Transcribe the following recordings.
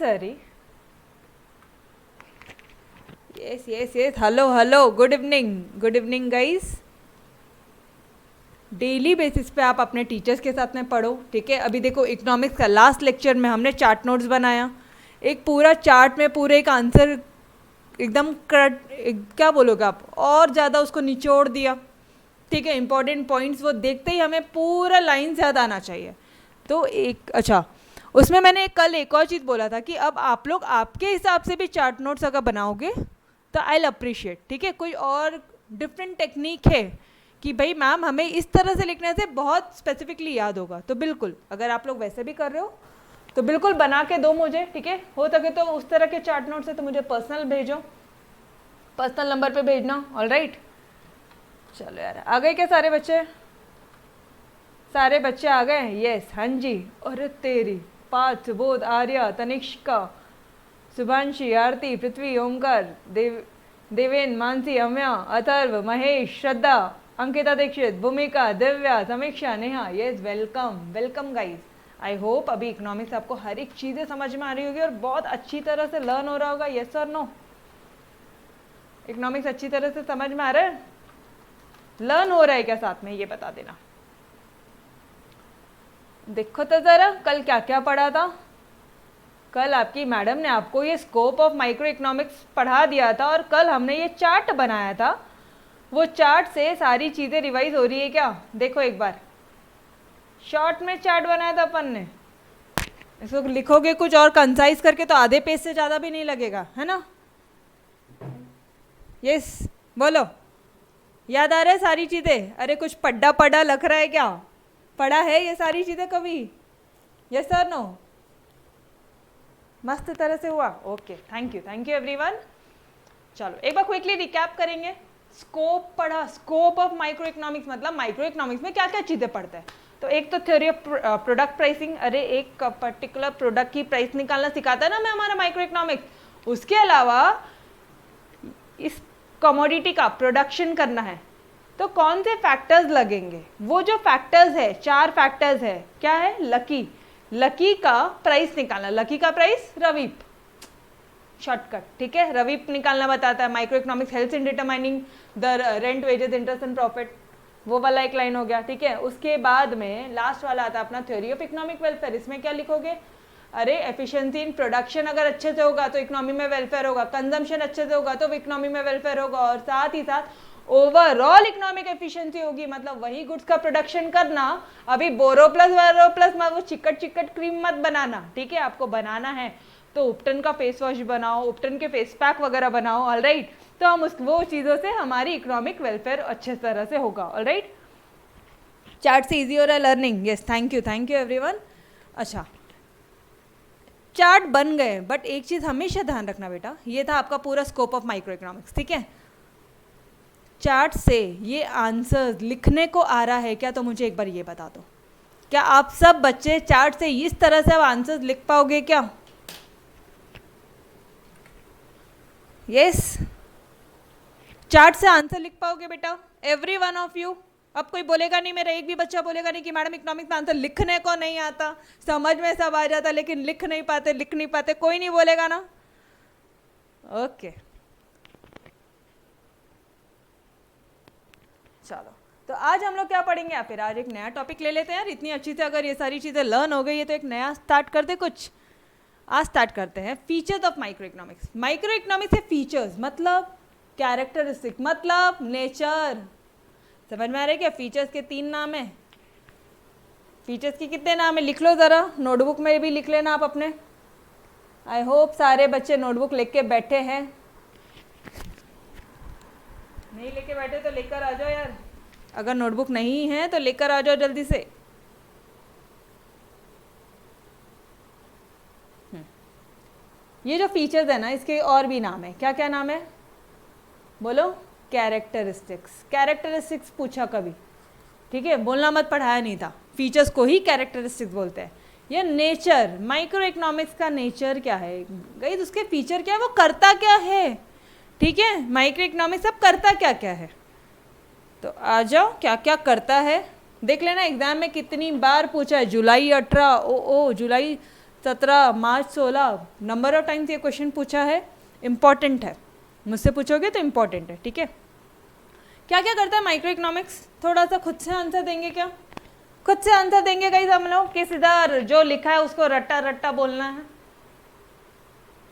Sorry, yes yes yes, hello hello, good evening guys. Daily basis पे आप अपने teachers के साथ में पढ़ो, ठीक है। अभी देखो इकोनॉमिक्स का लास्ट लेक्चर में हमने चार्ट नोट्स बनाया, एक पूरा चार्ट में पूरे एक आंसर एकदम क्या बोलोगे आप, और ज़्यादा उसको निचोड़ दिया, ठीक है। इंपॉर्टेंट पॉइंट्स वो देखते ही हमें पूरा लाइन से याद आना चाहिए। तो एक अच्छा, उसमें मैंने कल एक और चीज़ बोला था कि अब आप लोग आपके हिसाब से भी चार्ट नोट्स अगर बनाओगे तो आई विल अप्रिशिएट, ठीक है। कोई और डिफरेंट टेक्निक है कि भाई मैम हमें इस तरह से लिखने से बहुत स्पेसिफिकली याद होगा, तो बिल्कुल अगर आप लोग वैसे भी कर रहे हो तो बिल्कुल बना के दो मुझे, ठीक है। हो सके तो उस तरह के चार्ट नोट्स है तो मुझे पर्सनल भेजो, पर्सनल नंबर पे भेजना, ऑल राइट। चलो यार, आ गए क्या सारे बच्चे? सारे बच्चे आ गए? यस, हाँ जी। अरे तेरी, पार्थ, बोध, आर्या, तनिष्का, शुभांशी, आरती, पृथ्वी, ओमकार, देवेन, मानसी, अम्या, अथर्व, महेश, श्रद्धा, अंकिता दीक्षित, भूमिका, दिव्या, समीक्षा, Neha. Yes, welcome welcome guys. I hope अभी इकोनॉमिक्स आपको हर एक चीज़ें समझ में आ रही होगी और बहुत अच्छी तरह से लर्न हो रहा होगा। यस और नो? इकोनॉमिक्स अच्छी तरह से समझ में आ रहा है? लर्न हो रहा है क्या साथ में, ये बता देना। देखो तो ज़रा कल क्या क्या पढ़ा था। कल आपकी मैडम ने आपको ये स्कोप ऑफ माइक्रो इकोनॉमिक्स पढ़ा दिया था और कल हमने ये चार्ट बनाया था। वो चार्ट से सारी चीज़ें रिवाइज हो रही है क्या? देखो एक बार, शॉर्ट में चार्ट बनाया था अपन ने। इसको लिखोगे कुछ और कंसाइज करके तो आधे पेज से ज़्यादा भी नहीं लगेगा, है ना? यस, बोलो, याद आ रहा है सारी चीज़ें? अरे कुछ पढ़ा पढ़ा लग रहा है क्या? पढ़ा है ये सारी चीज़ें कभी? Yes sir, no? मस्त तरह से हुआ, ओके, थैंक यू एवरीवन। चलो एक बार क्विकली रिकैप करेंगे। स्कोप पढ़ा, स्कोप ऑफ माइक्रो इकोनॉमिक्स मतलब माइक्रो इकोनॉमिक्स में क्या क्या चीज़ें पढ़ते हैं। तो एक तो थ्योरी ऑफ प्रोडक्ट प्राइसिंग, अरे एक पर्टिकुलर प्रोडक्ट की प्राइस निकालना सिखाता है ना मैं हमारा माइक्रो इकोनॉमिक्स। उसके अलावा इस कमोडिटी का प्रोडक्शन करना है तो कौन से फैक्टर्स लगेंगे, वो जो फैक्टर्स है, 4 फैक्टर्स है, क्या है? लकी का प्राइस निकालना, लकी का प्राइस रवीप, शॉर्टकट, ठीक है। रवीप निकालना बताता है। Micro economics helps in determining the rent, wages, interest and profit, वो वाला एक लाइन हो गया, ठीक है। उसके बाद में लास्ट वाला आता है अपना थ्योरी ऑफ इकोनॉमिक वेलफेयर। इसमें क्या लिखोगे? अरे एफिशिएंसी इन प्रोडक्शन अगर अच्छे से होगा तो इकोनॉमी में वेलफेयर होगा, कंजम्पशन अच्छे से होगा तो इकोनॉमी में वेलफेयर होगा, और साथ ही साथ ओवरऑल इकोनॉमिक एफिशिएंसी होगी, मतलब वही गुड्स का प्रोडक्शन करना। अभी बोरो प्लस वारो प्लस वो चिकट क्रीम मत बनाना, ठीक है। आपको बनाना है तो उपटन का फेस वॉश बनाओ, उपटन के फेस पैक वगैरह बनाओ, ऑल राइट। तो हम वो चीज़ों से हमारी इकोनॉमिक वेलफेयर अच्छे तरह से होगा, ऑल राइट। चार्ट से इजी हो रहा है learning? Yes, thank you everyone. अच्छा, चार्ट बन गए, बट एक चीज़ हमेशा ध्यान रखना बेटा, ये था आपका पूरा स्कोप ऑफ माइक्रो इकोनॉमिक्स, ठीक है। चार्ट से ये आंसर्स लिखने को आ रहा है क्या? तो मुझे एक बार ये बता दो, क्या आप सब बच्चे चार्ट से इस तरह से आप आंसर्स लिख पाओगे क्या? यस, चार्ट से आंसर लिख पाओगे बेटा? Every one of you? अब कोई बोलेगा नहीं, मेरा एक भी बच्चा बोलेगा नहीं कि मैडम इकोनॉमिक्स का आंसर लिखने को नहीं आता, समझ में सब आ जाता लेकिन लिख नहीं पाते, कोई नहीं बोलेगा ना? ओके, चलो तो आज हम लोग क्या पढ़ेंगे या फिर आज एक नया टॉपिक ले लेते हैं यार। इतनी अच्छी से अगर ये सारी चीज़ें लर्न हो गई है तो एक नया स्टार्ट करते कुछ। आज स्टार्ट करते हैं features of micro economics. Micro economics से फीचर्स मतलब कैरेक्टरिस्टिक, मतलब नेचर। समझ में आ रहा है क्या? फीचर्स के 3 नाम है। फीचर्स के कितने नाम है? लिख लो ज़रा, नोटबुक में भी लिख लेना आप अपने। आई होप सारे बच्चे नोटबुक लेके बैठे हैं। नहीं लेके बैठे तो लेकर आ जाओ यार, अगर नोटबुक नहीं है तो लेकर आ जाओ जल्दी से। ये जो फीचर्स है ना, इसके और भी नाम है। क्या क्या नाम है बोलो? कैरेक्टरिस्टिक्स। कैरेक्टरिस्टिक्स पूछा कभी, ठीक है, बोलना मत, पढ़ाया नहीं था। फीचर्स को ही कैरेक्टरिस्टिक्स बोलते हैं। ये नेचर, माइक्रो इकोनॉमिक्स का नेचर क्या है गाइस, उसके फीचर क्या है, वो करता क्या है, ठीक है। माइक्रो इकोनॉमिक्स अब करता क्या क्या है, तो आ जाओ क्या क्या करता है देख लेना। एग्जाम में कितनी बार पूछा है, जुलाई 18, जुलाई 17, मार्च 16, नंबर ऑफ टाइम्स ये क्वेश्चन पूछा है, इम्पॉर्टेंट है, मुझसे पूछोगे तो इम्पॉर्टेंट है, ठीक है। क्या क्या करता है माइक्रो इकोनॉमिक्स, थोड़ा सा खुद से आंसर देंगे क्या, खुद से आंसर देंगे गाइस हम लोग कि सीधा जो लिखा है उसको रट्टा रट्टा बोलना है,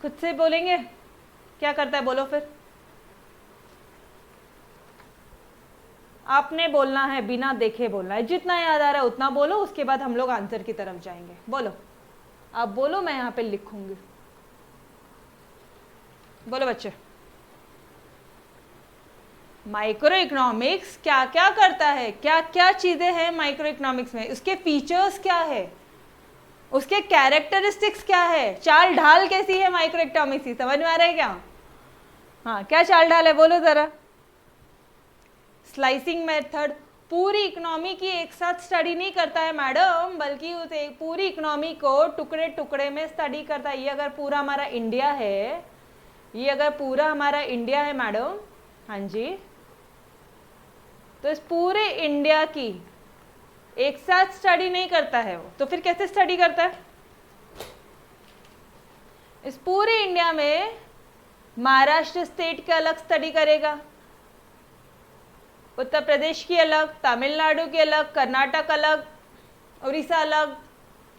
खुद से बोलेंगे क्या करता है, बोलो फिर। आपने बोलना है, बिना देखे बोलना है, जितना याद आ रहा है उतना बोलो, उसके बाद हम लोग आंसर की तरफ जाएंगे। बोलो, आप बोलो, मैं यहाँ पे लिखूंगी। बोलो बच्चे, माइक्रो इकोनॉमिक्स क्या क्या करता है, क्या क्या चीजें हैं माइक्रो इकोनॉमिक्स में, उसके फीचर्स क्या है, उसके कैरेक्टरिस्टिक्स क्या है, चाल ढाल कैसी है माइक्रो इकोनॉमिक्स की, समझ में आ रहा है क्या? हाँ, क्या चाल ढाल है बोलो जरा। स्लाइसिंग मेथड, पूरी इकोनॉमी की एक साथ स्टडी नहीं करता है मैडम, बल्कि उस एक पूरी इकोनॉमी को टुकड़े टुकड़े में स्टडी करता है। ये अगर पूरा हमारा इंडिया है, ये अगर पूरा हमारा इंडिया है मैडम, हाँ जी, तो इस पूरे इंडिया की एक साथ स्टडी नहीं करता है वो, तो फिर कैसे स्टडी करता है? इस पूरे इंडिया में महाराष्ट्र स्टेट का अलग स्टडी करेगा, उत्तर प्रदेश की अलग, तमिलनाडु की अलग, कर्नाटक अलग, उड़ीसा अलग,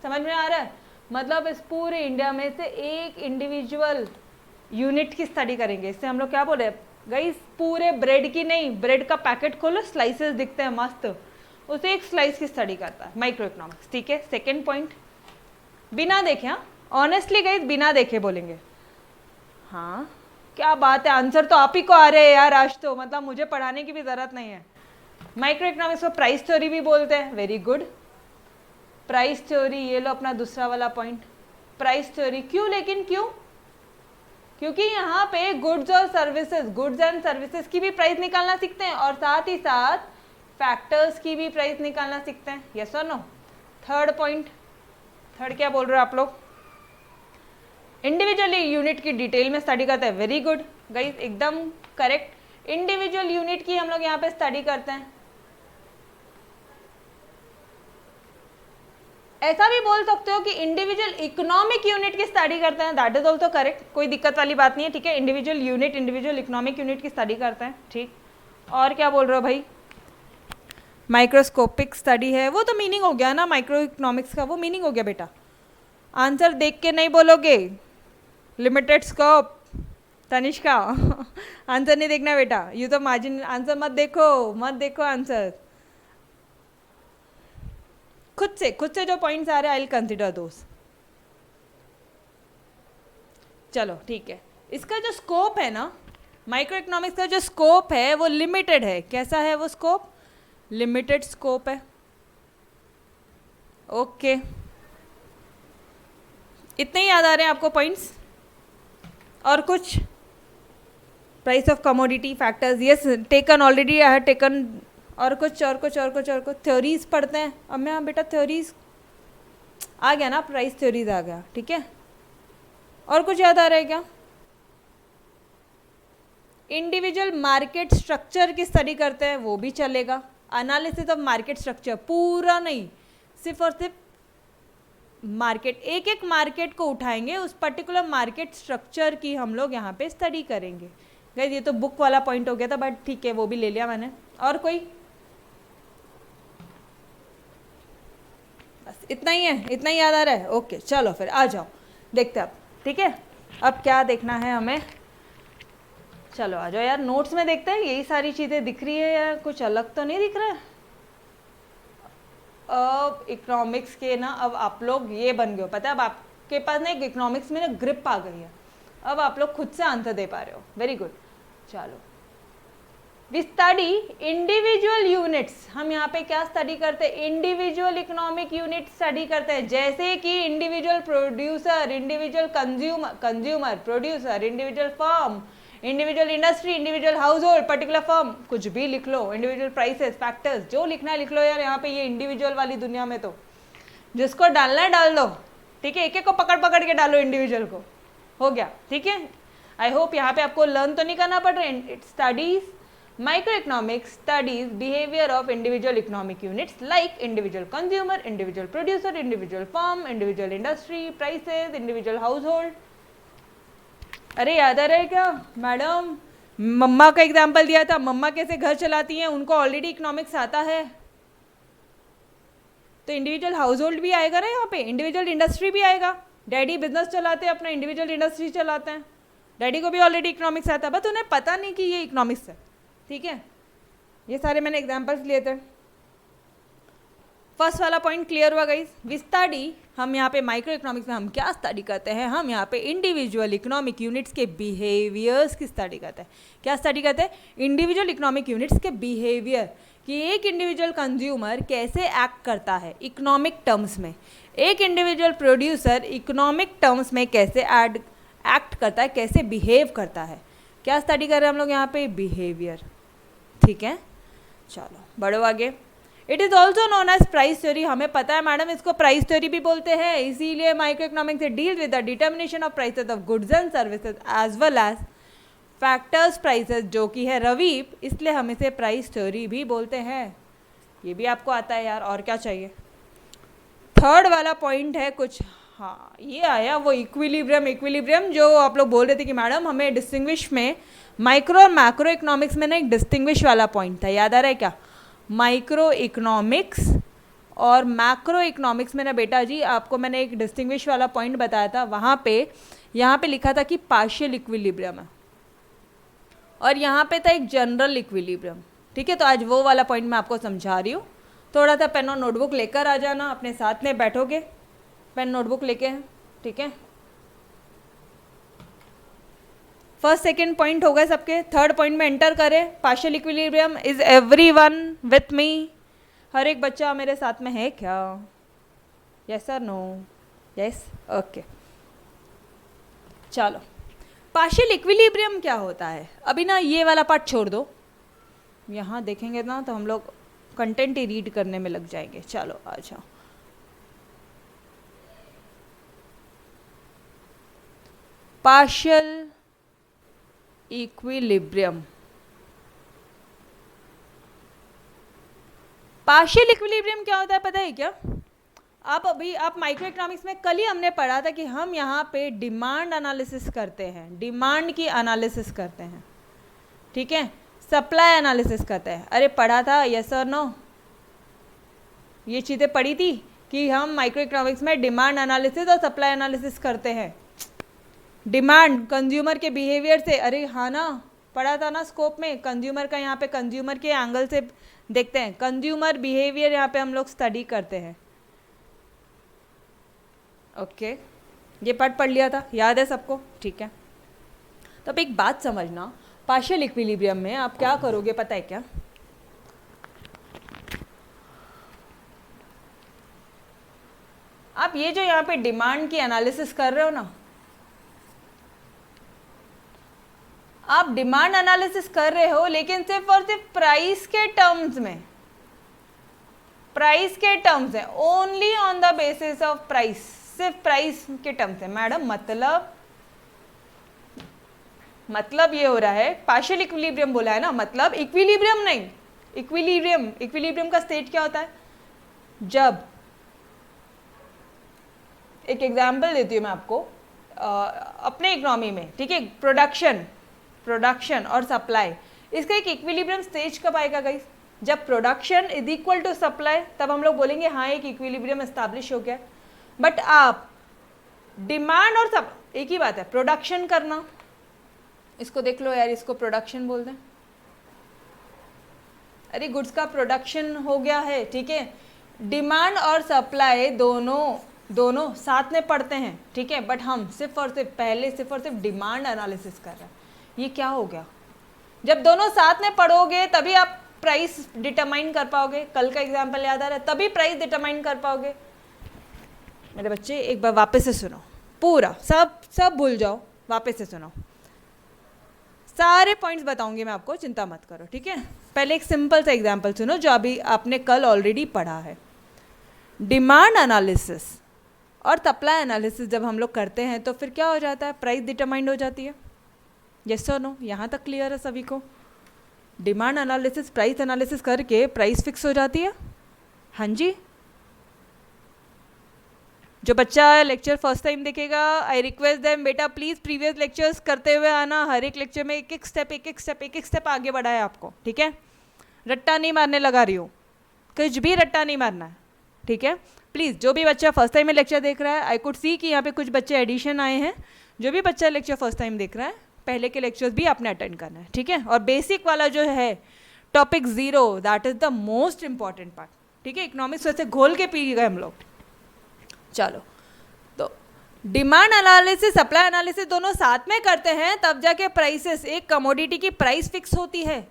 समझ में आ रहा है? मतलब इस पूरे इंडिया में से एक इंडिविजुअल यूनिट की स्टडी करेंगे। इससे हम लोग क्या बोल रहे हैं गाइस, पूरे ब्रेड की नहीं, ब्रेड का पैकेट खोलो, स्लाइसेस दिखते हैं मस्त, उसे एक स्लाइस की स्टडी करता है माइक्रो इकोनॉमिक्स, ठीक है। सेकेंड पॉइंट, बिना देखे, हाँ ऑनेस्टली गाइस बिना देखे बोलेंगे। हाँ क्या बात है, आंसर तो आप ही को आ रहे हैं यार आज तो, मतलब मुझे पढ़ाने की भी जरूरत नहीं है। माइक्रो इकोनॉमिक्स को प्राइस थ्योरी भी बोलते हैं, वेरी गुड, प्राइस थ्योरी, ये लो अपना दूसरा वाला पॉइंट, प्राइस थ्योरी। क्यों, लेकिन क्यों? क्योंकि यहाँ पे गुड्स और सर्विसेज, गुड्स एंड सर्विसेज की भी प्राइस निकालना सीखते हैं, और साथ ही साथ फैक्टर्स की भी प्राइस निकालना सीखते हैं, यस और नो। थर्ड पॉइंट, थर्ड क्या बोल रहे हो आप लोग? इंडिविजुअली यूनिट की डिटेल में स्टडी करते हैं, वेरी गुड गाइस, एकदम करेक्ट, इंडिविजुअल यूनिट की हम लोग यहाँ पे स्टडी करते हैं। ऐसा भी बोल सकते हो कि इंडिविजुअल इकोनॉमिक यूनिट की स्टडी करते हैं, दैट इज ऑल्सो करेक्ट, कोई दिक्कत वाली बात नहीं है, ठीक है। Individual unit, individual economic unit की स्टडी करते हैं, ठीक। और क्या बोल रहे हो भाई? माइक्रोस्कोपिक स्टडी है, वो तो मीनिंग हो गया ना माइक्रो इकोनॉमिक्स का, वो मीनिंग हो गया बेटा, आंसर देख के नहीं बोलोगे। लिमिटेड स्कोप, तनिष्का आंसर नहीं देखना बेटा, यू तो मार्जिन, आंसर मत देखो, मत देखो आंसर, खुद से जो पॉइंट्स आ रहे हैं आई विल कंसिडर दोस। चलो ठीक है, इसका जो स्कोप है ना, माइक्रो इकोनॉमिक्स का जो स्कोप है वो लिमिटेड है। कैसा है वो स्कोप? लिमिटेड स्कोप है, ओके। इतने ही याद आ रहे हैं आपको पॉइंट्स? और कुछ? Price of commodity, factors, yes taken already, I have taken. और कुछ, और कुछ, और कुछ, और कुछ? थ्योरीज पढ़ते हैं अब मैं, हाँ बेटा थ्योरीज आ गया ना, प्राइस थ्योरीज आ गया, ठीक है। और कुछ याद आ रहा है क्या? इंडिविजुअल मार्केट स्ट्रक्चर की स्टडी करते हैं, वो भी चलेगा। एनालिसिस ऑफ मार्केट स्ट्रक्चर, पूरा नहीं, सिर्फ और सिर्फ मार्केट, एक एक मार्केट को उठाएंगे, उस पर्टिकुलर मार्केट स्ट्रक्चर की हम लोग यहाँ पे स्टडी करेंगे। गाइस ये तो बुक वाला पॉइंट हो गया था, बट ठीक है वो भी ले लिया मैंने। और कोई? बस इतना ही है, इतना ही याद आ रहा है, ओके चलो फिर आ जाओ, देखते हैं अब, ठीक है। अब क्या देखना है हमें? चलो आ जाओ यार, नोट्स में देखते हैं, यही सारी चीज़ें दिख रही है या कुछ अलग तो नहीं दिख रहा है? अब इकोनॉमिक्स के ना, अब आप लोग ये बन गए हो, पता है अब आपके पास ना एक इकोनॉमिक्स में ना ग्रिप आ गई है, अब आप लोग खुद से आंसर दे पा रहे हो, वेरी गुड। चलो, वी स्टडी इंडिविजुअल यूनिट्स, हम यहाँ पे क्या स्टडी करते हैं? इंडिविजुअल इकोनॉमिक यूनिट स्टडी करते हैं, जैसे कि individual producer, individual consumer producer, individual firm, individual industry, individual house hold, particular firm, कुछ भी लिख लो, इंडिविजुअल प्राइसेस, फैक्टर्स, जो लिखना है लिख लो यार। यहाँ पे ये इंडिविजुअल वाली दुनिया में तो जिसको डालना है डाल दो, ठीक है, एक एक को पकड़ पकड़ के डालो इंडिविजुअल को, हो गया, ठीक है। आई होप यहाँ पे आपको लर्न तो नहीं करना पड़ रहा है, it studies Microeconomics studies behavior of individual economic units like individual consumer, individual producer, individual firm, individual industry, prices, individual household. अरे याद आ रहा है क्या मैडम? मम्मा का एग्जाम्पल दिया था, मम्मा कैसे घर चलाती हैं, उनको ऑलरेडी इकोनॉमिक्स आता है, तो इंडिविजुअल हाउस होल्ड भी आएगा ना यहाँ पे, इंडिविजुअल इंडस्ट्री भी आएगा। डैडी बिजनेस चलाते हैं, अपना इंडिविजुअल इंडस्ट्री चलाते हैं, डैडी को भी ऑलरेडी इकोनॉमिक्स आता है, बस उन्हें पता नहीं कि ये इकोनॉमिक्स है। ठीक है, ये सारे मैंने एग्जाम्पल्स लिए थे। फर्स्ट वाला पॉइंट क्लियर हुआ गाइस। वी स्टडी, हम यहाँ पे माइक्रो इकोनॉमिक्स में हम क्या स्टडी करते हैं, हम यहाँ पे इंडिविजुअल इकोनॉमिक यूनिट्स के बिहेवियर्स की स्टडी करते हैं। क्या स्टडी करते हैं? इंडिविजुअल इकोनॉमिक यूनिट्स के बिहेवियर, कि एक इंडिविजुअल कंज्यूमर कैसे एक्ट करता है इकोनॉमिक टर्म्स में, एक इंडिविजुअल प्रोड्यूसर इकोनॉमिक टर्म्स में कैसे एक्ट करता है, कैसे बिहेव करता है। क्या स्टडी कर रहे हैं हम लोग यहाँ पे? बिहेवियर। ठीक है, चलो बढ़ो आगे। It is also known as price theory, हमें पता है मैडम इसको प्राइस थ्योरी भी बोलते हैं, इसीलिए micro economics deal with the determination of prices of goods and services as well as factors prices, जो कि है रवीप, इसलिए हम इसे प्राइस थ्योरी भी बोलते हैं। ये भी आपको आता है यार, और क्या चाहिए। थर्ड वाला पॉइंट है कुछ, हाँ ये आया वो इक्विलिब्रियम। इक्विलिब्रियम जो आप लोग बोल रहे थे कि मैडम हमें डिस्टिंग्विश में माइक्रो और मैक्रो इकोनॉमिक्स में ना एक डिस्टिंग्विश वाला पॉइंट था, याद आ रहा है क्या? माइक्रो इकोनॉमिक्स और मैक्रो इकोनॉमिक्स में ना बेटा जी आपको मैंने एक डिस्टिंग्विश वाला पॉइंट बताया था, वहाँ पे यहाँ पे लिखा था कि पार्शियल इक्विलिब्रियम है और यहाँ पे था एक जनरल इक्विलिब्रियम। ठीक है, तो आज वो वाला पॉइंट मैं आपको समझा रही हूँ। थोड़ा सा पेन और नोटबुक लेकर आ जाना, अपने साथ में बैठोगे पेन नोटबुक लेके हैं। ठीक है, फर्स्ट सेकंड पॉइंट हो गए सबके। थर्ड पॉइंट में एंटर करें। Partial equilibrium, is everyone with me? हर एक बच्चा मेरे साथ में है क्या? यस और नो? Yes, okay. चलो, पार्शियल इक्विलिब्रियम क्या होता है? अभी ना ये वाला पार्ट छोड़ दो, यहाँ देखेंगे ना तो हम लोग कंटेंट ही रीड करने में लग जाएंगे। चलो आ जाओ। पार्शियल इक्विलिब्रियम, पार्शियल इक्विलिब्रियम क्या होता है पता है क्या? आप माइक्रो इकोनॉमिक्स में कल ही हमने पढ़ा था कि हम यहाँ पे डिमांड एनालिसिस करते हैं, डिमांड की एनालिसिस करते हैं। ठीक है, सप्लाई एनालिसिस करते हैं। अरे पढ़ा था, यस और नो? ये चीज़ें पढ़ी थी कि हम माइक्रो इकोनॉमिक्स में डिमांड एनालिसिस और सप्लाई एनालिसिस करते हैं। डिमांड कंज्यूमर के बिहेवियर से, अरे हाँ ना, पढ़ा था ना स्कोप में। कंज्यूमर का यहाँ पे कंज्यूमर के एंगल से देखते हैं, कंज्यूमर बिहेवियर यहाँ पे हम लोग स्टडी करते हैं। ओके, ये पार्ट पढ़ लिया था, याद है सबको? ठीक है, तो अब एक बात समझना, पार्शियल इक्विलिब्रियम में आप क्या करोगे पता है क्या? आप ये जो यहाँ पे डिमांड की एनालिसिस कर रहे हो ना, आप डिमांड एनालिसिस कर रहे हो लेकिन सिर्फ और सिर्फ प्राइस के टर्म्स में, प्राइस के टर्म्स है, only on the basis of price, सिर्फ प्राइस के टर्म्स है। मैडम मतलब ये हो रहा है, पार्शियल इक्विलिब्रियम बोला है ना, मतलब इक्विलिब्रियम नहीं, इक्विलिब्रियम का स्टेट क्या होता है? जब, एक एग्जांपल देती हूँ मैं आपको अपने इकोनॉमी में। ठीक है, प्रोडक्शन और सप्लाई, इसका एक इक्विलिब्रियम स्टेज कब आएगा गाइस? जब production is equal to supply, तब हम लोग बोलेंगे हाँ एक इक्विलिब्रियम एस्टैब्लिश हो गया। बट आप डिमांड और सब एक ही बात है, प्रोडक्शन करना, इसको देख लो यार, इसको प्रोडक्शन बोल दें। अरे गुड्स का प्रोडक्शन हो गया है। ठीक है, डिमांड और सप्लाई दोनों साथ में पढ़ते हैं। ठीक है, बट हम सिर्फ और सिर्फ डिमांड एनालिसिस कर रहे हैं। ये क्या हो गया? जब दोनों साथ में पढ़ोगे तभी आप प्राइस डिटरमाइन कर पाओगे। कल का एग्जांपल याद आ रहा है, तभी प्राइस डिटरमाइन कर पाओगे। मेरे बच्चे एक बार वापस से सुनो, पूरा सब भूल जाओ, वापस से सुनो, सारे पॉइंट्स बताऊंगी मैं आपको, चिंता मत करो। ठीक है, पहले एक सिंपल सा एग्जांपल सुनो जो अभी आपने कल ऑलरेडी पढ़ा है। डिमांड एनालिसिस और सप्लाई एनालिसिस जब हम लोग करते हैं तो फिर क्या हो जाता है? प्राइस डिटरमाइंड हो जाती है। यस और नो? यहाँ तक क्लियर है सभी को? डिमांड एनालिसिस प्राइस एनालिसिस करके प्राइस फिक्स हो जाती है? हाँ जी। जो बच्चा लेक्चर फर्स्ट टाइम देखेगा, आई रिक्वेस्ट देम बेटा प्लीज़ प्रीवियस लेक्चर्स करते हुए आना, हर एक लेक्चर में एक एक स्टेप आगे बढ़ा है आपको, ठीक है? रट्टा नहीं मारने लगा रही हूँ, कुछ भी रट्टा नहीं मारना है, ठीक है? प्लीज़ जो भी बच्चा फर्स्ट टाइम में लेक्चर देख रहा है, आई कुड सी कि यहाँ पे कुछ बच्चे एडिशन आए हैं, जो भी बच्चा लेक्चर फर्स्ट टाइम देख रहा है, पहले के लेक्चर्स भी आपने अटेंड करना है, ठीक है? और बेसिक वाला जो है topic 0, that is the most important part, ठीक है? इकोनॉमिक्स वैसे घोल के पी गए हम लोग। चलो, तो डिमांड एनालिसिस सप्लाई एनालिसिस दोनों साथ में करते हैं, तब जाके प्राइसेस, एक कमोडिटी की प्राइस फिक्स होती है।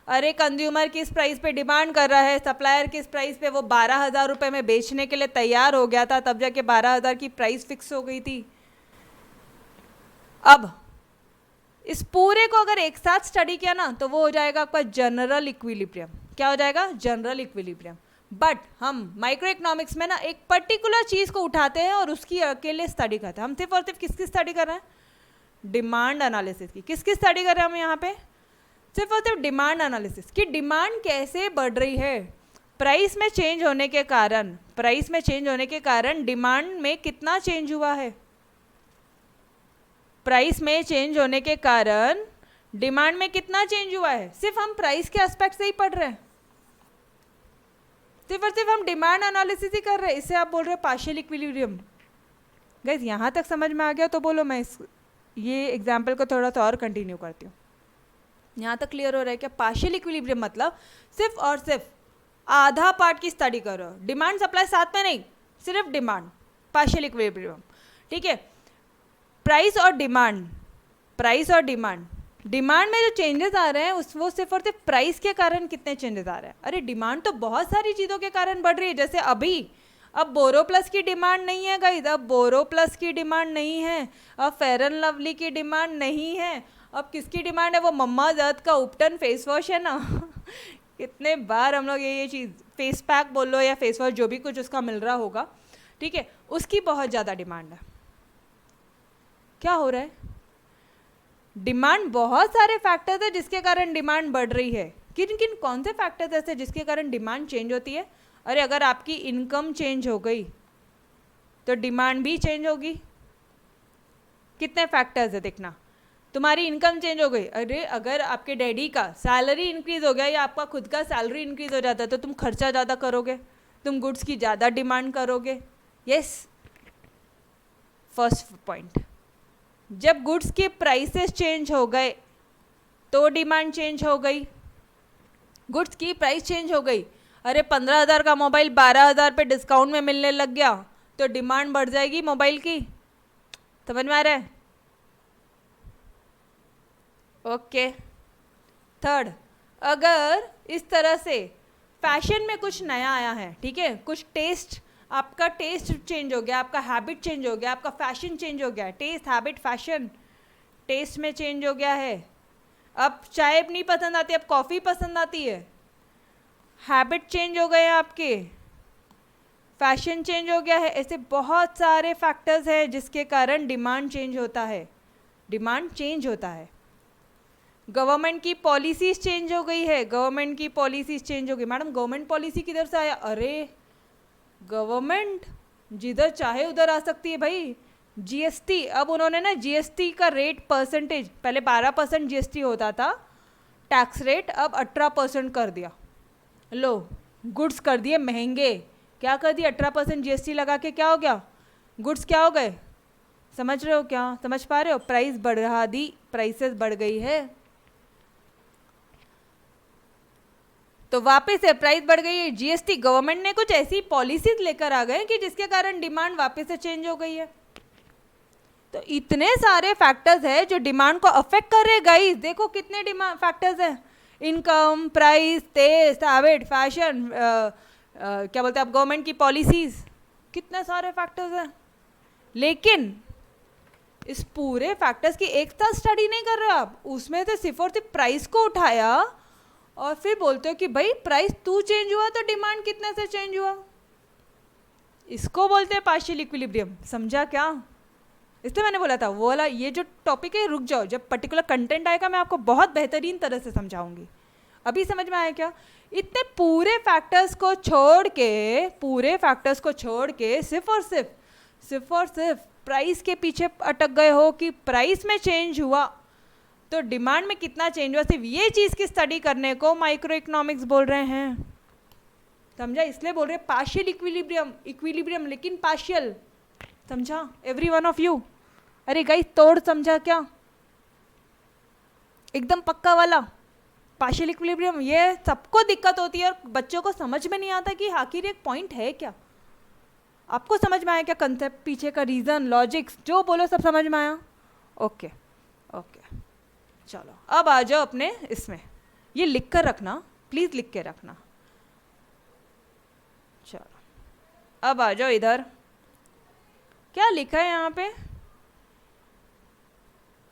अरे कंज्यूमर किस प्राइस पे डिमांड कर रहा है, सप्लायर किस प्राइस पे वो 12,000 रुपये में बेचने के लिए तैयार हो गया था, तब जाके 12,000 की प्राइस फिक्स हो गई थी। अब इस पूरे को अगर एक साथ स्टडी किया ना, तो वो हो जाएगा आपका जनरल इक्विलिब्रियम। क्या हो जाएगा? General equilibrium. बट हम माइक्रो इकोनॉमिक्स में ना एक पर्टिकुलर चीज़ को उठाते हैं और उसकी अकेले स्टडी करते हैं। हम सिर्फ और सिर्फ किसकी स्टडी कर रहे हैं? डिमांड एनालिसिस की। किसकी स्टडी कर रहे हैं हम यहाँ पे? सिर्फ और सिर्फ डिमांड एनालिसिस की। डिमांड कैसे बढ़ रही है, प्राइस में चेंज होने के कारण, प्राइस में चेंज होने के कारण डिमांड में कितना चेंज हुआ है, प्राइस में चेंज होने के कारण डिमांड में कितना चेंज हुआ है। सिर्फ हम प्राइस के एस्पेक्ट से ही पढ़ रहे हैं, सिर्फ और सिर्फ हम डिमांड एनालिसिस ही कर रहे हैं। इससे आप बोल रहे हो पार्शियल इक्विलिब्रियम। गाइस यहाँ तक समझ में आ गया तो बोलो, मैं ये एग्जाम्पल को थोड़ा सा और कंटिन्यू करती हूँ। यहाँ तक क्लियर हो रहा है क्या? पार्शियल इक्विलिब्रियम मतलब सिर्फ और सिर्फ आधा पार्ट की स्टडी करो, डिमांड सप्लाई साथ में नहीं, सिर्फ डिमांड, पार्शियल इक्विलिब्रियम, ठीक है? प्राइस और डिमांड, प्राइस और डिमांड, डिमांड में जो चेंजेस आ रहे हैं वो सिर्फ और सिर्फ प्राइस के कारण कितने चेंजेस आ रहे हैं। अरे डिमांड तो बहुत सारी चीज़ों के कारण बढ़ रही है। जैसे अभी अब बोरोप्लस की डिमांड नहीं है गाइस, अब बोरोप्लस की डिमांड नहीं है, अब फेयर एंड लवली की डिमांड नहीं है, अब किसकी डिमांड है? वो मम्मा जर्द का उपटन फेस वॉश है ना कितने बार हम लोग ये चीज़, फेस पैक बोल लो या फेस वॉश, जो भी कुछ उसका मिल रहा होगा, ठीक है, उसकी बहुत ज़्यादा डिमांड है। क्या हो रहा है? डिमांड, बहुत सारे फैक्टर्स है जिसके कारण डिमांड बढ़ रही है। किन किन, कौन से फैक्टर्स ऐसे जिसके कारण डिमांड चेंज होती है? अरे अगर आपकी इनकम चेंज हो गई तो डिमांड भी चेंज होगी। कितने फैक्टर्स है देखना, तुम्हारी इनकम चेंज हो गई, अरे अगर आपके डैडी का सैलरी इंक्रीज हो गया या आपका खुद का सैलरी इंक्रीज हो जाता है तो तुम खर्चा ज़्यादा करोगे, तुम गुड्स की ज़्यादा डिमांड करोगे। यस, फर्स्ट पॉइंट, जब गुड्स के प्राइसेस चेंज हो गए तो डिमांड चेंज हो गई, गुड्स की प्राइस चेंज हो गई। अरे 15,000 का मोबाइल 12,000 पे डिस्काउंट में मिलने लग गया तो डिमांड बढ़ जाएगी मोबाइल की। समझ में आ रहा है? ओके। थर्ड, अगर इस तरह से फैशन में कुछ नया आया है, ठीक है, कुछ टेस्ट, आपका टेस्ट चेंज हो गया, आपका हैबिट चेंज हो गया, आपका फैशन चेंज हो गया, टेस्ट हैबिट फैशन टेस्ट में चेंज हो गया है। अब चाय नहीं पसंद आती, अब कॉफ़ी पसंद आती है, हैबिट चेंज हो गए आपके, फैशन चेंज हो गया है। ऐसे बहुत सारे फैक्टर्स हैं जिसके कारण डिमांड चेंज होता है, डिमांड चेंज होता है। गवर्नमेंट की पॉलिसीज चेंज हो गई है, गवर्नमेंट की पॉलिसीज चेंज हो गई। मैडम गवर्नमेंट पॉलिसी किधर से आया? अरे गवर्नमेंट जिधर चाहे उधर आ सकती है भाई। जीएसटी, अब उन्होंने ना जीएसटी का रेट परसेंटेज, पहले 12% जीएसटी होता था टैक्स रेट, अब 18% कर दिया। लो, गुड्स कर दिए महंगे। क्या कर दिया? 18% जीएसटी लगा के क्या हो गया? गुड्स क्या हो गए? समझ रहे हो क्या? समझ पा रहे हो? प्राइस बढ़ा दी, प्राइसेस बढ़ गई है तो वापस से प्राइस बढ़ गई है। जीएसटी, गवर्नमेंट ने कुछ ऐसी पॉलिसीज लेकर आ गए कि जिसके कारण डिमांड वापस से चेंज हो गई है। तो इतने सारे फैक्टर्स हैं जो डिमांड को अफेक्ट कर रहे हैं गाइस। देखो कितने डिमांड फैक्टर्स हैं, income, price, taste, habit, fashion, क्या बोलते हैं आप, गवर्नमेंट की पॉलिसीज, कितने सारे फैक्टर्स हैं। लेकिन इस पूरे फैक्टर्स की एक साथ स्टडी नहीं कर रहे आप, उसमें से सिर्फ और सिर्फ प्राइस को उठाया और फिर बोलते हो कि भाई प्राइस तू चेंज हुआ तो डिमांड कितने से चेंज हुआ। इसको बोलते हैं पार्शियल इक्विलिब्रियम। समझा क्या? इसलिए मैंने बोला था वो वाला, ये जो टॉपिक है रुक जाओ, जब पर्टिकुलर कंटेंट आएगा मैं आपको बहुत बेहतरीन तरह से समझाऊंगी। अभी समझ में आया क्या? इतने पूरे फैक्टर्स को छोड़ के सिर्फ और सिर्फ प्राइस के पीछे अटक गए हो कि प्राइस में चेंज हुआ तो डिमांड में कितना चेंज हुआ, सिर्फ ये चीज़ की स्टडी करने को माइक्रो इकोनॉमिक्स बोल रहे हैं। समझा? इसलिए बोल रहे पार्शियल इक्विलिब्रियम लेकिन पार्शियल। समझा एवरी वन ऑफ यू? अरे गाइस तोड़ समझा क्या? एकदम पक्का वाला पार्शियल इक्विलिब्रियम। ये सबको दिक्कत होती है और बच्चों को समझ में नहीं आता कि आखिर एक पॉइंट है क्या। आपको समझ में आया क्या कंसेप्ट, पीछे का रीज़न, लॉजिक्स, जो बोलो सब समझ में आया? ओके ओके चलो अब आ जाओ अपने इसमें, ये लिख कर रखना प्लीज़, लिख के रखना। चलो अब आ जाओ इधर, क्या लिखा है यहाँ पे?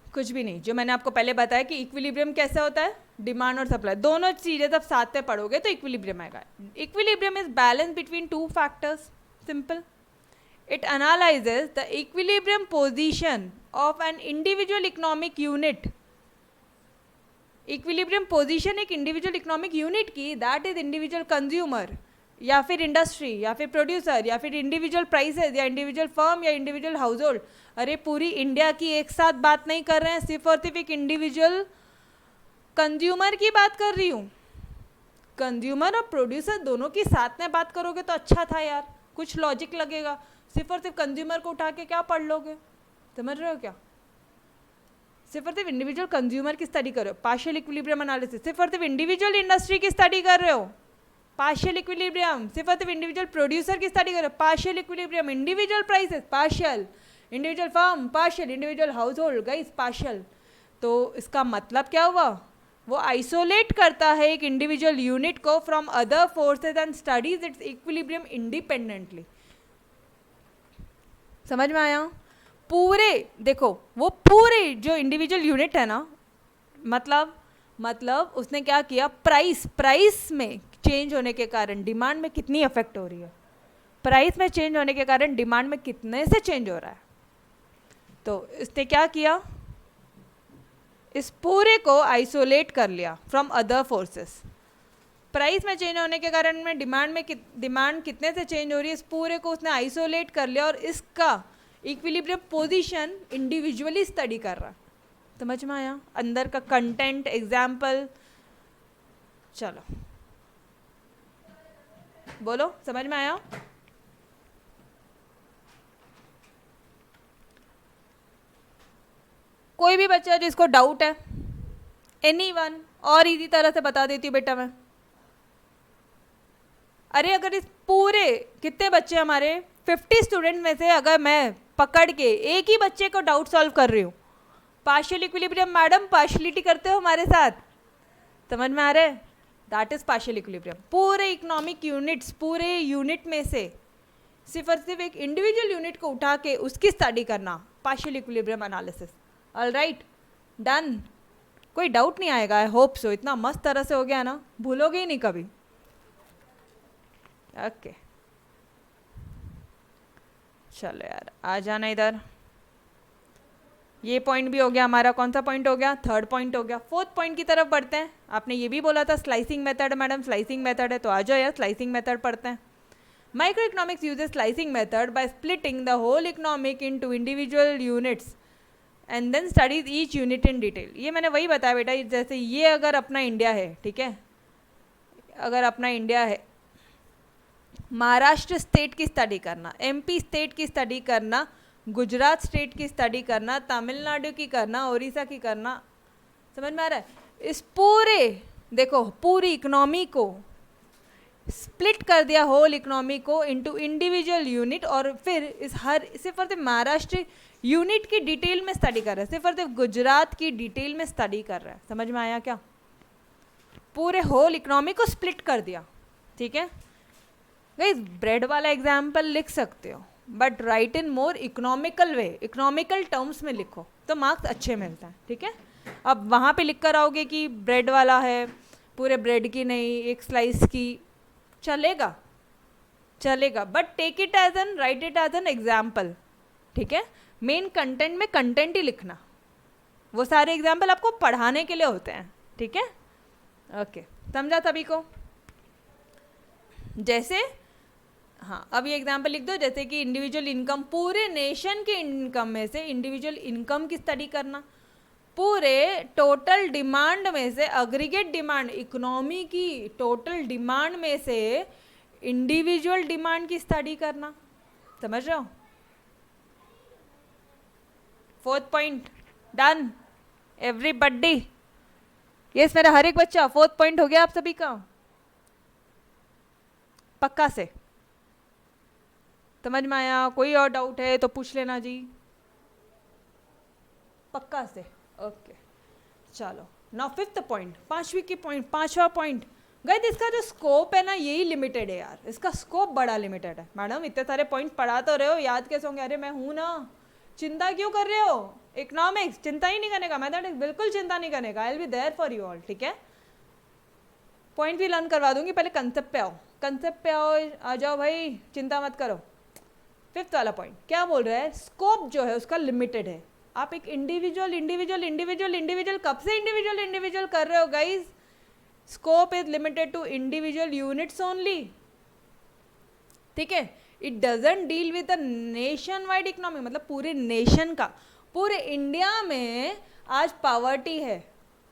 कुछ भी नहीं, जो मैंने आपको पहले बताया कि इक्विलिब्रियम कैसे होता है, डिमांड और सप्लाई दोनों चीज़ें जब साथ में पढ़ोगे तो इक्विलिब्रियम आएगा। Equilibrium is balance between two factors, simple. It analyses the equilibrium position of an individual economic unit. Equilibrium position एक इंडिविजुअल इकोनॉमिक यूनिट की, दैट इज इंडिविजुअल कंज्यूमर या फिर इंडस्ट्री या फिर प्रोड्यूसर या फिर इंडिविजुअल प्राइसेस या इंडिविजुअल फर्म या इंडिविजुअल हाउस होल्ड। अरे पूरी इंडिया की एक साथ बात नहीं कर रहे हैं, सिर्फ और सिर्फ एक इंडिविजुअल कंज्यूमर की बात कर रही हूँ। कंज्यूमर और प्रोड्यूसर दोनों की साथ में बात करोगे तो अच्छा था यार, कुछ लॉजिक लगेगा। सिर्फ और सिर्फ कंज्यूमर को उठा के क्या पढ़ लोगे, समझ रहे हो क्या? सिर्फ और सिर्फ इंडिविजुअल कंज्यूमर की स्टडी कर रहे हो, पार्शियल इक्विलिब्रियम एनालिसिस। सिर्फ और सिर्फ इंडिविजुअल इंडस्ट्री की स्टडी कर रहे हो, पार्शियल इक्विलिब्रियम। सिर्फ और सिर्फ इंडिविजुअल प्रोड्यूसर की स्टडी कर रहे हो, partial equilibrium. Individual prices partial, individual firm partial, individual house hold guys partial. तो इसका मतलब क्या हुआ? वो आइसोलेट करता है एक इंडिविजुअल यूनिट को from other forces and studies it's equilibrium independently. समझ में आया? पूरे देखो, वो पूरे जो इंडिविजुअल यूनिट है ना, मतलब उसने क्या किया, प्राइस में चेंज होने के कारण डिमांड में कितनी अफेक्ट हो रही है, प्राइस में चेंज होने के कारण डिमांड में कितने से चेंज हो रहा है। तो इसने क्या किया, इस पूरे को आइसोलेट कर लिया फ्रॉम अदर फोर्सेस। प्राइस में चेंज होने के कारण में डिमांड कितने से चेंज हो रही है, इस पूरे को उसने आइसोलेट कर लिया और इसका इक्विलिब्रियम पोजीशन इंडिविजुअली स्टडी कर रहा है। समझ में आया? अंदर का कंटेंट, एग्जाम्पल। चलो बोलो, समझ में आया? कोई भी बच्चा जिसको डाउट है, एनीवन, और इजी तरह से बता देती हूँ बेटा मैं। अरे अगर इस पूरे कितने बच्चे हमारे 50 स्टूडेंट में से अगर मैं पकड़ के एक ही बच्चे को डाउट सॉल्व कर रही हूँ, पार्शियल इक्विलिब्रियम मैडम पार्शियलिटी करते हो हमारे साथ, समझ में आ रहा है? That is partial equilibrium. पूरे इकोनॉमिक यूनिट्स, पूरे यूनिट में से सिर्फ और सिर्फ एक इंडिविजुअल यूनिट को उठा के उसकी स्टडी करना, partial equilibrium analysis. All right, done. कोई डाउट नहीं आएगा, आई होप सो। इतना मस्त तरह से हो गया ना, भूलोगे ही नहीं कभी। ओके चलो यार, आ जाना इधर। ये पॉइंट भी हो गया हमारा। कौन सा पॉइंट हो गया? थर्ड पॉइंट हो गया। फोर्थ पॉइंट की तरफ बढ़ते हैं। आपने ये भी बोला था slicing method, madam slicing method है, तो आ जाओ यार स्लाइसिंग मेथड पढ़ते हैं। Micro economics uses slicing method by splitting the whole economic into individual units and then studies each unit in detail. ये मैंने वही बताया बेटा, जैसे ये अगर अपना इंडिया है, ठीक है, अगर अपना इंडिया है, महाराष्ट्र स्टेट की स्टडी करना, एमपी स्टेट की स्टडी करना, गुजरात स्टेट की स्टडी करना, तमिलनाडु की करना, उड़ीसा की करना। समझ में आ रहा है? इस पूरे देखो, पूरी इकोनॉमी को स्प्लिट कर दिया, होल इकोनॉमी को इनटू इंडिविजुअल यूनिट, और फिर इस हर सिर्फ और सिर्फ महाराष्ट्र यूनिट की डिटेल में स्टडी कर रहा है, सिर्फ और सिर्फ गुजरात की डिटेल में स्टडी कर रहा है। समझ में आया क्या? पूरे होल इकोनॉमी को स्प्लिट कर दिया, ठीक है। गाइस ब्रेड वाला एग्जाम्पल लिख सकते हो, but right in more economical way, economical terms में लिखो तो मार्क्स अच्छे मिलते हैं, ठीक है। अब वहाँ पे लिख कर आओगे कि ब्रेड वाला है, पूरे ब्रेड की नहीं, एक स्लाइस की, चलेगा चलेगा, but take it as an, write it as an example, ठीक है। मेन कंटेंट में कंटेंट ही लिखना, वो सारे एग्जाम्पल आपको पढ़ाने के लिए होते हैं, ठीक है। ओके समझा सभी को? जैसे हाँ, अब ये एग्जाम्पल लिख दो, जैसे कि इंडिविजुअल इनकम, पूरे नेशन के इनकम में से इंडिविजुअल इनकम की स्टडी करना, पूरे टोटल डिमांड में से, अग्रीगेट डिमांड, इकोनॉमी की टोटल डिमांड में से इंडिविजुअल डिमांड की स्टडी करना। समझ रहे हो? 4th point done everybody? Yes मेरा हर एक बच्चा, 4th पॉइंट हो गया आप सभी का? पक्का से समझ में आया? कोई और डाउट है तो पूछ लेना जी, पक्का से? ओके चलो, नाउ 5th पॉइंट, 5वां पॉइंट। गाइस इसका जो स्कोप है ना, यही लिमिटेड है यार, इसका स्कोप बड़ा लिमिटेड है। मैडम इतने सारे पॉइंट पढ़ा तो रहे हो, याद कैसे होंगे? अरे मैं हूं ना, चिंता क्यों कर रहे हो? इकोनॉमिक्स चिंता ही नहीं करने का, मैथमेटिक्स बिल्कुल चिंता नहीं करने का, I will be there for you all. ठीक है, पॉइंट भी लर्न करवा दूंगी, पहले कंसेप्ट पे आओ, कंसेप्ट पे आओ, आ जाओ भाई, चिंता मत करो। 5th वाला पॉइंट क्या बोल रहा है? स्कोप जो है उसका लिमिटेड है। आप एक इंडिविजुअल इंडिविजुअल इंडिविजुअल इंडिविजुअल कब से इंडिविजुअल इंडिविजुअल कर रहे हो guys? Scope is limited to individual units only. ठीक है, it doesn't deal with the nation wide economy, मतलब पूरे नेशन का, पूरे इंडिया में आज पॉवर्टी है,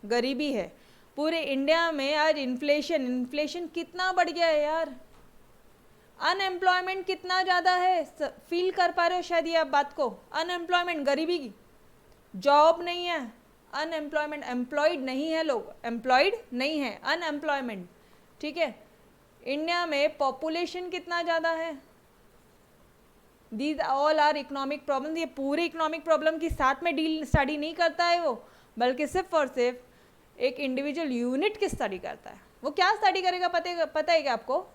गरीबी है, पूरे इंडिया में आज इन्फ्लेशन कितना बढ़ गया है यार, अनएम्प्लॉयमेंट कितना ज़्यादा है, फील कर पा रहे हो शायद ये आप बात को? अनएम्प्लॉयमेंट, गरीबी की, जॉब नहीं है, अनएम्प्लॉयमेंट, एम्प्लॉयड नहीं है लोग, एम्प्लॉयड नहीं है, अनएम्प्लॉयमेंट। ठीक है, इंडिया में पॉपुलेशन कितना ज़्यादा है, these all are economic problem. ये पूरे इकोनॉमिक प्रॉब्लम की साथ में डील स्टडी नहीं करता है वो, बल्कि सिर्फ और सिर्फ एक इंडिविजुअल यूनिट की स्टडी करता है। वो क्या स्टडी करेगा पता है क्या आपको?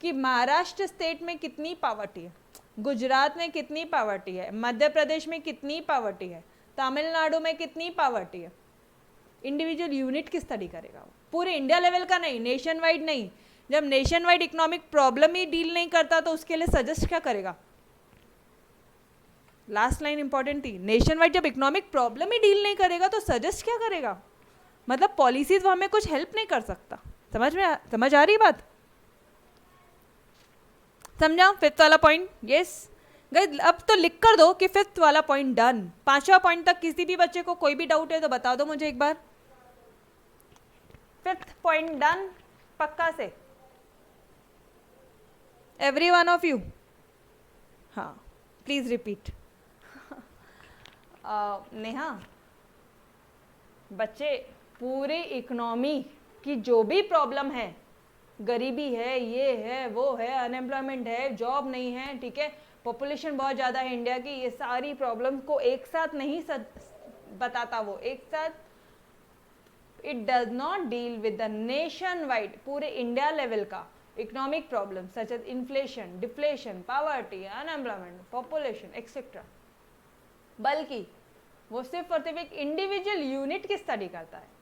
कि महाराष्ट्र स्टेट में कितनी पॉवर्टी है, गुजरात में कितनी पॉवर्टी है, मध्य प्रदेश में कितनी पॉवर्टी है, तमिलनाडु में कितनी पॉवर्टी है। इंडिविजुअल यूनिट की स्टडी करेगा वो, पूरे इंडिया लेवल का नहीं, नेशन वाइड नहीं। जब नेशन वाइड इकोनॉमिक प्रॉब्लम ही डील नहीं करता तो उसके लिए सजेस्ट क्या करेगा? लास्ट लाइन इंपॉर्टेंट थी, नेशन वाइड जब इकोनॉमिक प्रॉब्लम ही डील नहीं करेगा तो सजेस्ट क्या करेगा? मतलब पॉलिसीज वो हमें कुछ हेल्प नहीं कर सकता। समझ आ रही बात? समझा 5th वाला पॉइंट? यस गाइस, अब तो लिख कर दो कि 5th वाला पॉइंट डन। 5वां पॉइंट तक किसी भी बच्चे को कोई भी डाउट है तो बता दो मुझे एक बार। 5th पॉइंट डन पक्का से? Every one of you? हाँ प्लीज रिपीट। नेहा, बच्चे पूरे इकोनॉमी की जो भी प्रॉब्लम है, गरीबी है, ये है, वो है, अनएम्प्लॉयमेंट है, जॉब नहीं है, ठीक है, पॉपुलेशन बहुत ज़्यादा है इंडिया की, ये सारी प्रॉब्लम को एक साथ नहीं बताता वो, एक साथ it does not deal with the nation wide, पूरे इंडिया लेवल का economic problem such as inflation, deflation, poverty, unemployment, population etcetera, बल्कि वो सिर्फ और सिर्फ एक इंडिविजुअल यूनिट की स्टडी करता है।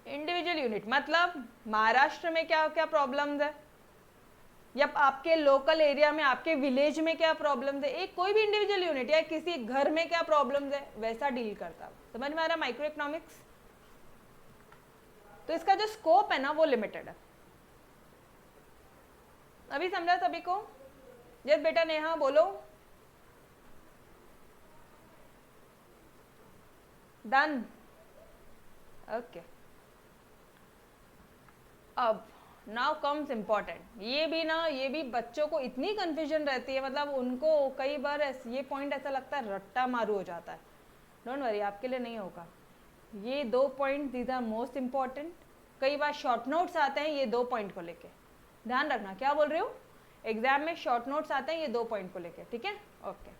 इंडिविजुअल यूनिट मतलब महाराष्ट्र में क्या क्या प्रॉब्लम्स है, या आपके लोकल एरिया में, आपके विलेज में क्या प्रॉब्लम्स है, एक कोई भी इंडिविजुअल यूनिट या किसी घर में क्या प्रॉब्लम्स है, वैसा डील करता है। समझ में आ रहा माइक्रो इकोनॉमिक्स? तो इसका जो स्कोप है ना वो लिमिटेड है। अभी समझा सभी को? यस बेटा नेहा बोलो। डन? ओके, अब नाउ कम्स इम्पॉर्टेंट। ये भी बच्चों को इतनी कन्फ्यूजन रहती है, मतलब उनको कई बार ये पॉइंट ऐसा लगता है रट्टा मारू हो जाता है। डोंट वरी, आपके लिए नहीं होगा। ये 2 point these are most important. कई बार शॉर्ट नोट्स आते हैं ये 2 पॉइंट को लेके, ध्यान रखना। क्या बोल रही हूँ? एग्जाम में शॉर्ट नोट्स आते हैं ये 2 पॉइंट को लेके, ठीक है? Okay,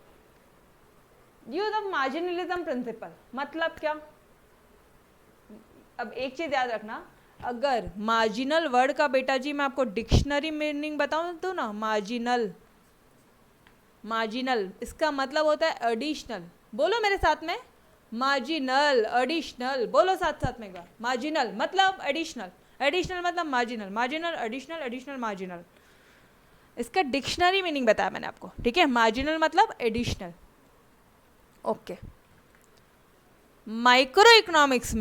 use of marginalism principal मतलब क्या? अब एक चीज याद रखना, अगर मार्जिनल वर्ड का बेटा जी मैं आपको डिक्शनरी मीनिंग बताऊं तो ना, मार्जिनल इसका मतलब होता है एडिशनल। बोलो मेरे साथ में, मार्जिनल, एडिशनल, बोलो साथ साथ में एक बार। मार्जिनल मतलब एडिशनल, एडिशनल मतलब marginal, marginal additional, additional marginal. इसका डिक्शनरी मीनिंग बताया मैंने आपको, ठीक है? मार्जिनल मतलब एडिशनल। ओके, माइक्रो इकोनॉमिक्स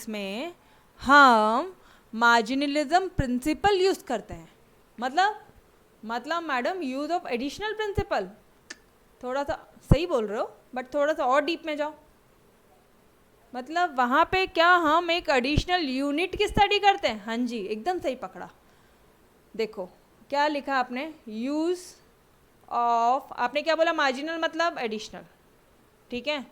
में हम मार्जिनलिज्म प्रिंसिपल यूज करते हैं। मतलब madam use of additional principle, थोड़ा सा सही बोल रहे हो बट थोड़ा सा और डीप में जाओ। मतलब वहाँ पे क्या हम एक एडिशनल यूनिट की स्टडी करते हैं? हाँ जी, एकदम सही पकड़ा। देखो क्या लिखा आपने, यूज ऑफ, आपने क्या बोला, मार्जिनल मतलब एडिशनल, ठीक है,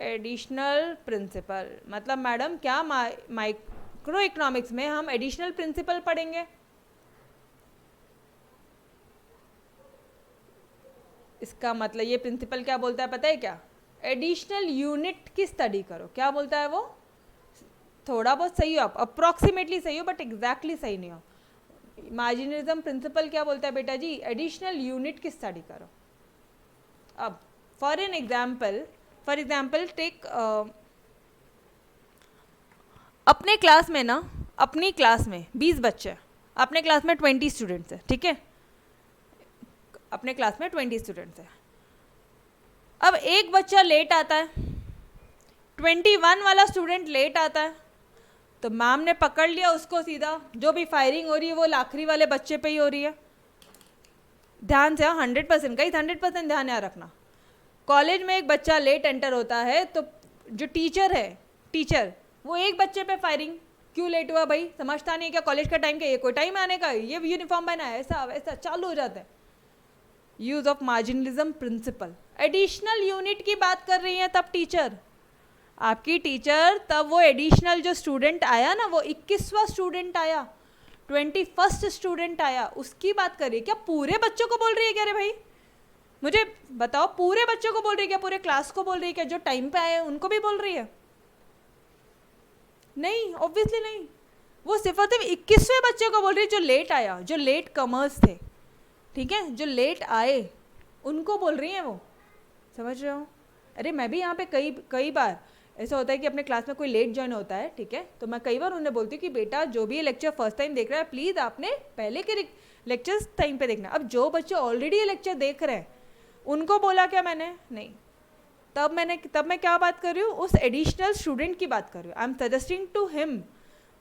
एडिशनल प्रिंसिपल। मतलब मैडम क्या माइक्रो इकोनॉमिक्स में हम एडिशनल प्रिंसिपल पढ़ेंगे? इसका मतलब ये प्रिंसिपल क्या बोलता है पता है क्या? एडिशनल यूनिट की स्टडी करो। क्या बोलता है वो? थोड़ा बहुत सही हो आप, अप्रॉक्सीमेटली सही हो बट एग्जैक्टली सही नहीं हो। मार्जिनलिज्म प्रिंसिपल क्या बोलता है बेटा जी? एडिशनल यूनिट की स्टडी करो। अब फॉर एग्जाम्पल टेक, अपने क्लास में ना, अपनी क्लास में 20 बच्चे, अपने क्लास में 20 स्टूडेंट्स है, ठीक है, अपने क्लास में 20 स्टूडेंट्स है। अब एक बच्चा लेट आता है, 21 वाला स्टूडेंट लेट आता है, तो मैम ने पकड़ लिया उसको सीधा, जो भी फायरिंग हो रही है वो आखिरी वाले बच्चे पे ही हो रही है। ध्यान से, 100% गाइस, 100% ध्यान यहाँ रखना। कॉलेज में एक बच्चा लेट एंटर होता है तो जो टीचर वो एक बच्चे पे फायरिंग, क्यों लेट हुआ भाई, समझता नहीं क्या कॉलेज का टाइम, क्या ये कोई टाइम आने का, ये यूनिफॉर्म पहना है, ऐसा वैसा चालू हो जाता है। Use of marginalism principle, additional unit की बात कर रही है तब टीचर, आपकी टीचर तब वो एडिशनल जो स्टूडेंट आया ना, वो 21वां स्टूडेंट आया, 21st स्टूडेंट आया, उसकी बात कर रही है। क्या पूरे बच्चों को बोल रही है क्या रे भाई? मुझे बताओ, पूरे बच्चों को बोल रही है क्या? पूरे क्लास को बोल रही है क्या? जो टाइम पे आए उनको भी बोल रही है? नहीं, ऑब्वियसली नहीं। वो सिर्फ और सिर्फ 21वें बच्चे को बोल रही है जो लेट आया, जो लेट कमर्स थे, ठीक है, जो लेट आए उनको बोल रही हैं वो। समझ रहे हो? अरे मैं भी यहाँ पे कई बार ऐसा होता है कि अपने क्लास में कोई लेट ज्वाइन होता है, ठीक है, तो मैं कई बार उन्हें बोलती हूँ कि बेटा जो भी ये लेक्चर फर्स्ट टाइम देख रहा है प्लीज़ आपने पहले के लेक्चर्स टाइम पे देखना। अब जो बच्चे ऑलरेडी ये लेक्चर देख रहे हैं उनको बोला क्या मैंने? नहीं। तब मैं क्या बात कर रही हूँ? उस एडिशनल स्टूडेंट की बात कर रही हूँ। I am suggesting to him,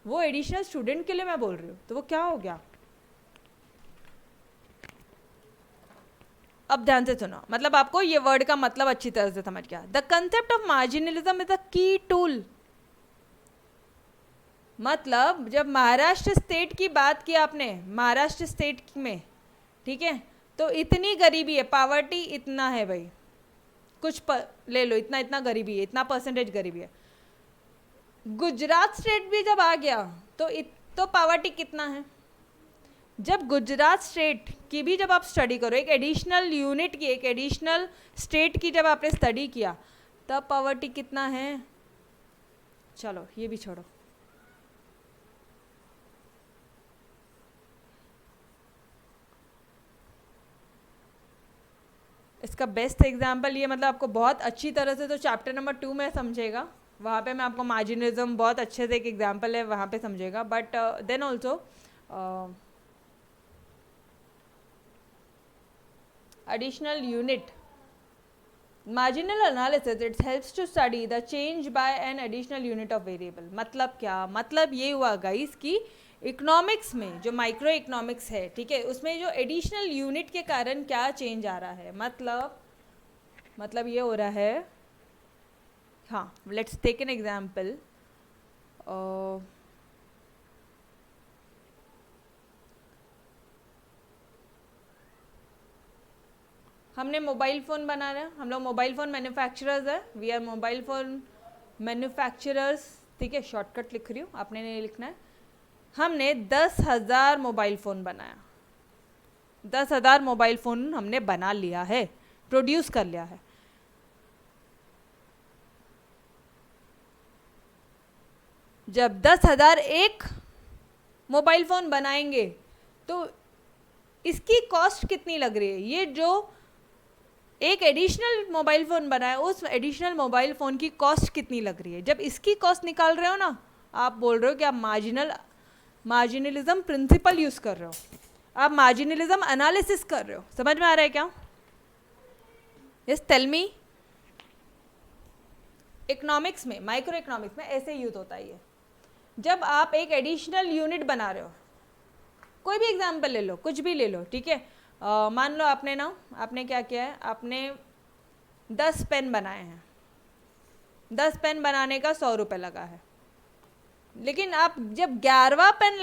वो एडिशनल स्टूडेंट के लिए मैं बोल रही हूँ। तो वो क्या हो गया? अब ध्यान से सुनो, मतलब आपको ये वर्ड का मतलब अच्छी तरह से समझ गया। The concept of marginalism is a key tool. मतलब जब महाराष्ट्र स्टेट की बात की आपने, महाराष्ट्र स्टेट में, ठीक है, तो इतनी गरीबी है, पावर्टी इतना है भाई, ले लो, इतना इतना गरीबी है, इतना परसेंटेज गरीबी है। गुजरात स्टेट भी जब आ गया तो पावर्टी कितना है? जब गुजरात स्टेट की भी जब आप स्टडी करो, एक एडिशनल यूनिट की, एक एडिशनल स्टेट की जब आपने स्टडी किया, तब पावर्टी कितना है? चलो ये भी छोड़ो। इसका बेस्ट एग्जाम्पल ये, मतलब आपको बहुत अच्छी तरह से तो चैप्टर नंबर 2 में समझेगा, वहाँ पे मैं आपको मार्जिनलिज्म बहुत अच्छे से एक एग्जाम्पल है वहाँ पे समझेगा, but then also additional unit marginal analysis, it helps to study the change by an additional unit of variable। मतलब क्या? मतलब ये हुआ गाइस कि इकोनॉमिक्स में जो माइक्रो इकोनॉमिक्स है, ठीक है, उसमें जो एडिशनल यूनिट के कारण क्या चेंज आ रहा है, मतलब ये हो रहा है। हाँ, लेट्स टेक एन एग्जाम्पल। हमने मोबाइल फ़ोन बना रहे हैं, हम लोग मोबाइल फ़ोन मैन्युफैक्चरर्स है, we are mobile phone manufacturers, ठीक है, शॉर्टकट लिख रही हूँ, आपने नहीं लिखना है। हमने 10,000 मोबाइल फ़ोन बनाया, 10,000 मोबाइल फ़ोन हमने बना लिया है, प्रोड्यूस कर लिया है। जब 10,001 मोबाइल फ़ोन बनाएंगे तो इसकी कॉस्ट कितनी लग रही है? ये जो एक एडिशनल मोबाइल फ़ोन बना है, उस एडिशनल मोबाइल फ़ोन की कॉस्ट कितनी लग रही है? जब इसकी कॉस्ट निकाल रहे हो ना, आप बोल रहे हो कि आप मार्जिनलिज्म प्रिंसिपल यूज़ कर रहे हो, आप मार्जिनलिज्म एनालिसिस कर रहे हो। समझ में आ रहा है क्या? Yes, tell me. इकोनॉमिक्स में, माइक्रो इकोनॉमिक्स में ऐसे यूज होता है ये। जब आप एक एडिशनल यूनिट बना रहे हो, कोई भी एग्जाम्पल ले लो, कुछ भी ले लो, ठीक है, मान लो आपने क्या किया है, आपने 10 पेन बनाए हैं, 10 पेन बनाने का 100 रुपये लगा है, लेकिन आप जब 11वां पेन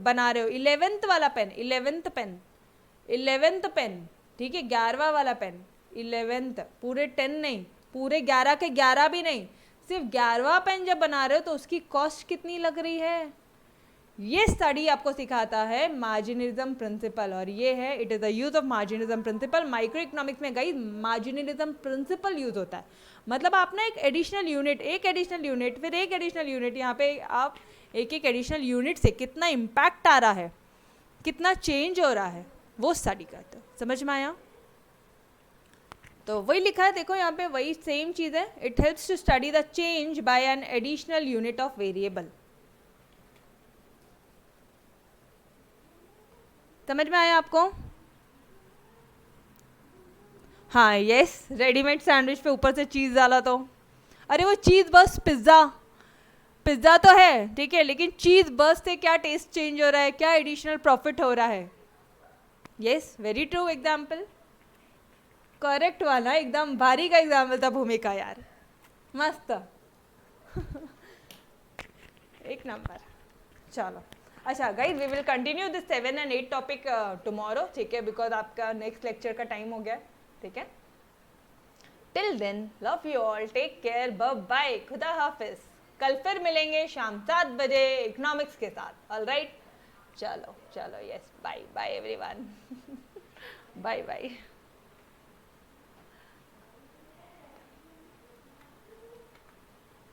बना रहे हो, 11th वाला पेन, 11th पेन, ठीक है, 11वां वाला पेन, 11th, पूरे 10 नहीं, पूरे 11 के 11 भी नहीं, सिर्फ 11वां पेन जब बना रहे हो तो उसकी कॉस्ट कितनी लग रही है, ये स्टडी आपको सिखाता है मार्जिनलिज्म प्रिंसिपल, और ये है it is the use of marginalism principle. Micro economics में गई मार्जिनलिज्म प्रिंसिपल यूज होता है, मतलब आप ना एक एडिशनल यूनिट फिर एक एडिशनल यूनिट, यहाँ पे आप एक एडिशनल यूनिट से कितना इम्पैक्ट आ रहा है, कितना चेंज हो रहा है, वो स्टडी करते हो। समझ में आया? तो वही लिखा है, देखो यहाँ पे वही सेम चीज़ है, it helps to study the change by an additional unit of variable. समझ में आया आपको? हाँ, यस, रेडीमेड सैंडविच पे ऊपर से चीज़ डाला तो, अरे वो चीज़ बस पिज्ज़ा तो है, ठीक है, लेकिन चीज़ बस से क्या टेस्ट चेंज हो रहा है, क्या एडिशनल प्रॉफिट हो रहा है। Yes, very true example, correct वाला, एकदम भारी का एग्जाम्पल था भूमिका यार, मस्त एक नंबर। चलो अच्छा guys, we will continue this 7 and 8 topic tomorrow, ठीक है, बिकॉज आपका नेक्स्ट लेक्चर का टाइम हो गया, ठीक है। Till then love you all, take care, bye, खुदा हाफिज। कल फिर मिलेंगे शाम 7 बजे इकोनॉमिक्स के साथ, ऑल राइट? चलो चलो, यस, बाय एवरीवन, बाय।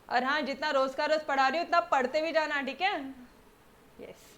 और हाँ, जितना रोज का रोज पढ़ा रही हूँ उतना पढ़ते भी जाना, ठीक है? यस।